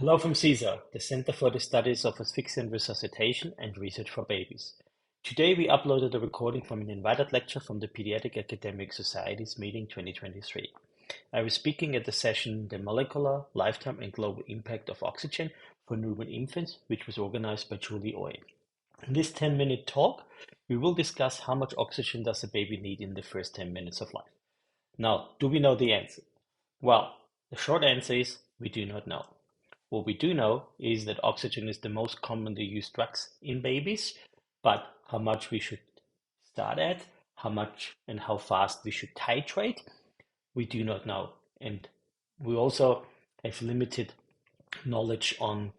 Hello from CSER, the Center for the Studies of Asphyxia and Resuscitation and Research for Babies. Today we uploaded a recording from an invited lecture from the Pediatric Academic Societies Meeting 2023. I was speaking at the session The Molecular, Lifetime and Global Impact of Oxygen for Newborn Infants, which was organized by Ju-Lee Oei. In this 10-minute talk, we will discuss how much oxygen does a baby need in the first 10 minutes of life. Now, do we know the answer? Well, the short answer is we do not know. What we do know is that oxygen is the most commonly used drugs in babies, but how much we should start at, how much and how fast we should titrate, we do not know. And we also have limited knowledge on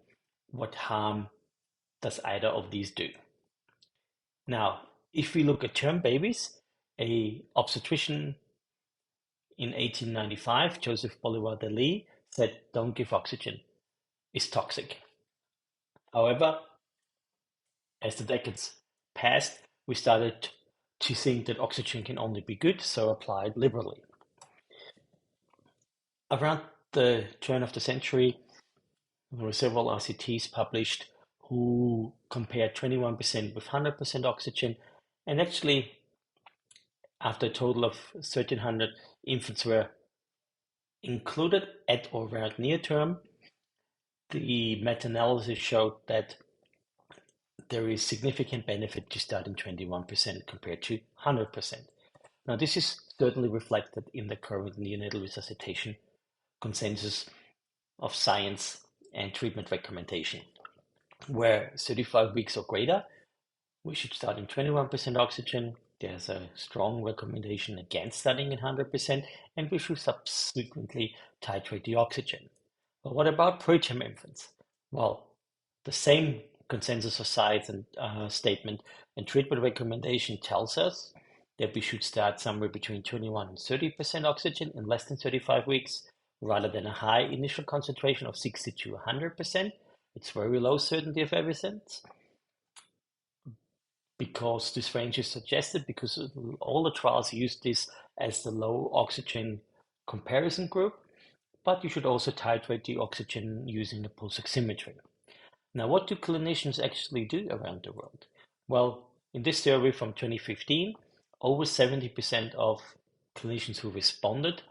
what harm does either of these do. Now, if we look at term babies, a obstetrician in 1895, Joseph Bolivar Dali, said, "Don't give oxygen. Is toxic." However, as the decades passed, we started to think that oxygen can only be good, so applied liberally. Around the turn of the century, there were several RCTs published who compared 21% with 100% oxygen, and actually, after a total of 1,300 infants were included at or around near term, the meta-analysis showed that there is significant benefit to starting 21% compared to 100%. Now, this is certainly reflected in the current neonatal resuscitation consensus of science and treatment recommendation, where 35 weeks or greater, we should start in 21% oxygen. There's a strong recommendation against starting in 100%, and we should subsequently titrate the oxygen. But what about preterm infants? Well, the same consensus of science and statement and treatment recommendation tells us that we should start somewhere between 21 and 30% oxygen in less than 35 weeks, rather than a high initial concentration of 60 to 100%. It's very low certainty of evidence, because this range is suggested because all the trials use this as the low oxygen comparison group, but you should also titrate the oxygen using the pulse oximetry. Now, what do clinicians actually do around the world? Well, in this survey from 2015, over 70% of clinicians who responded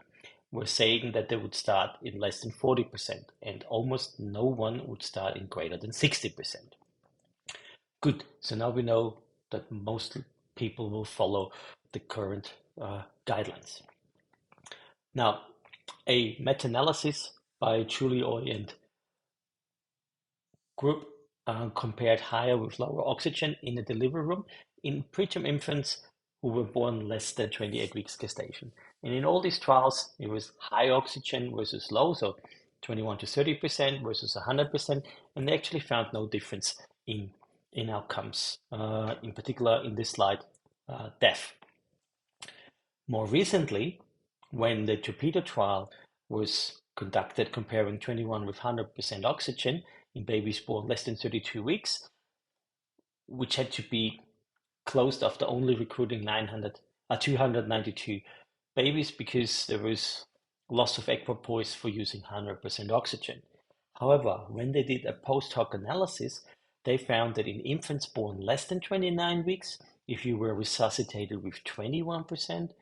were saying that they would start in less than 40%, and almost no one would start in greater than 60%. Good, so now we know that most people will follow the current guidelines. Now, a meta-analysis by Ju-Lee Oei and group compared higher with lower oxygen in the delivery room in preterm infants who were born less than 28 weeks gestation. And in all these trials, it was high oxygen versus low, so 21 to 30% versus 100%, and they actually found no difference in outcomes, in particular in this slide, death. More recently, when the Torpedo trial was conducted comparing 21 with 100% oxygen in babies born less than 32 weeks, which had to be closed after only recruiting 292 babies because there was loss of equipoise for using 100% oxygen. However, when they did a post hoc analysis, they found that in infants born less than 29 weeks, if you were resuscitated with 21%,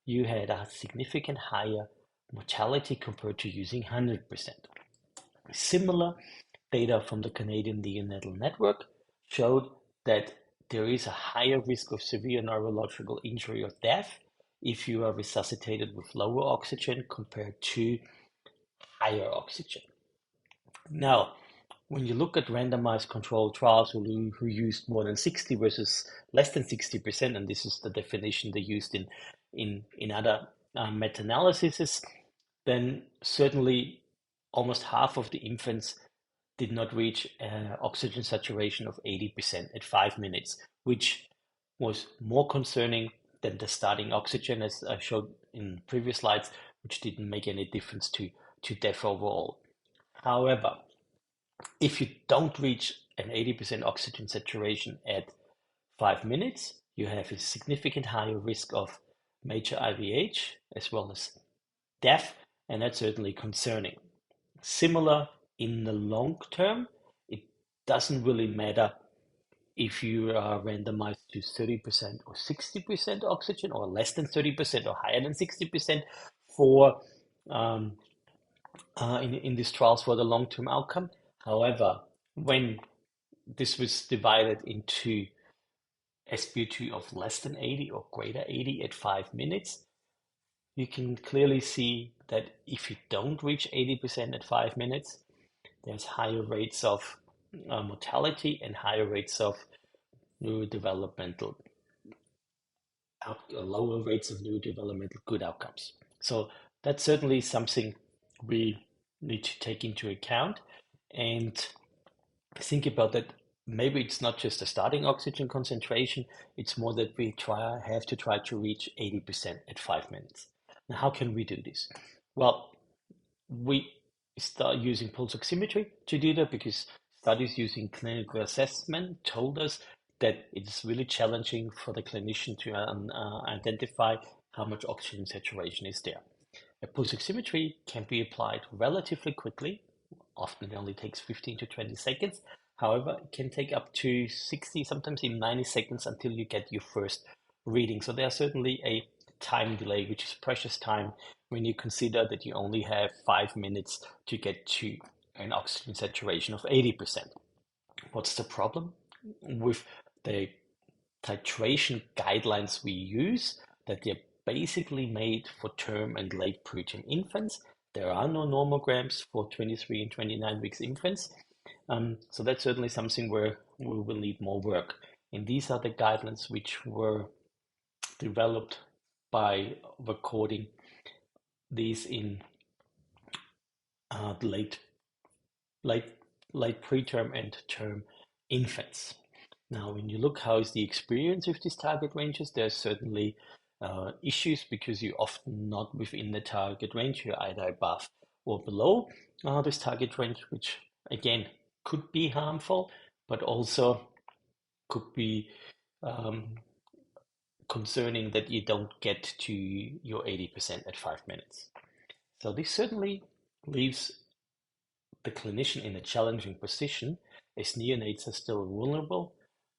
you had a significant higher mortality compared to using 100%. Similar data from the Canadian Neonatal Network showed that there is a higher risk of severe neurological injury or death if you are resuscitated with lower oxygen compared to higher oxygen. Now, when you look at randomized controlled trials who used more than 60 versus less than 60%, and this is the definition they used in other meta-analyses, then certainly almost half of the infants did not reach oxygen saturation of 80% at 5 minutes, which was more concerning than the starting oxygen, as I showed in previous slides, which didn't make any difference to death overall. However, if you don't reach an 80% oxygen saturation at 5 minutes, you have a significant higher risk of major IVH as well as death, and that's certainly concerning. Similar in the long term, it doesn't really matter if you are randomized to 30% or 60% oxygen, or less than 30% or higher than 60% for in these trials for the long-term outcome. However, when this was divided into SpO2 of less than 80 or greater 80 at 5 minutes, you can clearly see that if you don't reach 80% at 5 minutes, there's higher rates of mortality and higher rates of neurodevelopmental, lower rates of neurodevelopmental good outcomes. So that's certainly something we need to take into account and think about that. Maybe it's not just a starting oxygen concentration, it's more that we have to try to reach 80% at 5 minutes. Now, how can we do this? Well, we start using pulse oximetry to do that because studies using clinical assessment told us that it's really challenging for the clinician to identify how much oxygen saturation is there. A pulse oximetry can be applied relatively quickly. Often it only takes 15 to 20 seconds. However, it can take up to 60, sometimes even 90 seconds until you get your first reading. So there's certainly a time delay, which is precious time when you consider that you only have 5 minutes to get to an oxygen saturation of 80%. What's the problem with the titration guidelines we use? That they're basically made for term and late preterm infants. There are no normograms for 23 and 29 weeks infants. So that's certainly something where we will need more work. And these are the guidelines which were developed by recording these in late preterm and term infants. Now, when you look how is the experience with these target ranges, there's certainly issues because you're often not within the target range. You're either above or below this target range, which again could be harmful, but also could be concerning that you don't get to your 80% at 5 minutes. So this certainly leaves the clinician in a challenging position as neonates are still vulnerable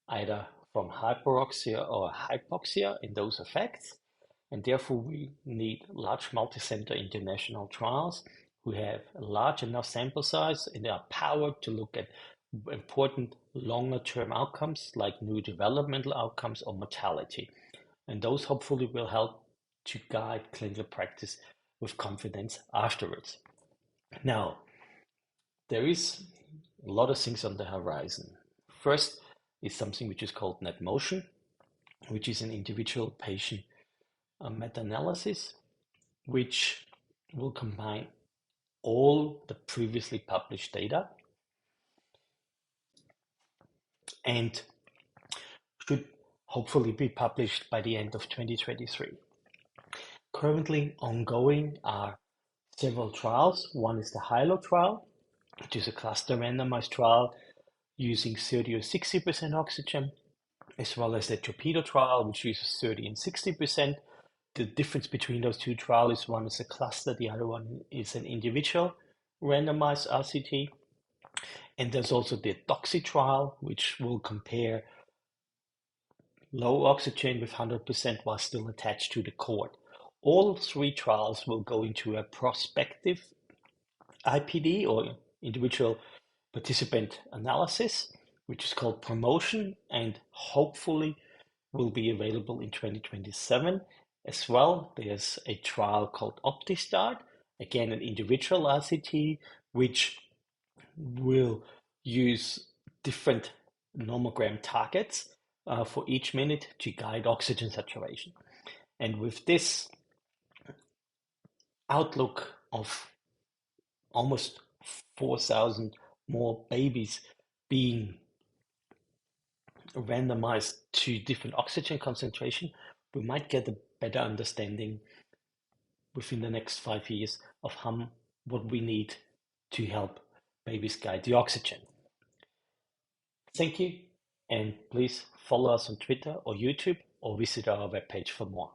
either from hyperoxia or hypoxia in those effects, and therefore we need large multi-center international trials who have a large enough sample size and are powered to look at important longer term outcomes like neurodevelopmental outcomes or mortality. And those hopefully will help to guide clinical practice with confidence afterwards. Now, there is a lot of things on the horizon. First is something which is called net motion, which is an individual patient meta-analysis, which will combine all the previously published data and should hopefully be published by the end of 2023. Currently ongoing are several trials. One is the HILO trial, which is a cluster randomized trial using 30 or 60% oxygen, as well as the Torpedo trial, which uses 30 and 60%. The difference between those two trials is one is a cluster, the other one is an individual randomized RCT. And there's also the DOXY trial, which will compare low oxygen with 100% while still attached to the cord. All three trials will go into a prospective IPD or individual participant analysis, which is called promotion, and hopefully will be available in 2027 as well. There's a trial called OptiStart, again an individual RCT, which will use different nomogram targets for each minute to guide oxygen saturation. And with this outlook of almost 4,000 more babies being randomized to different oxygen concentration, we might get a better understanding within the next 5 years of what we need to help babies guide the oxygen. Thank you, and please follow us on Twitter or YouTube or visit our webpage for more.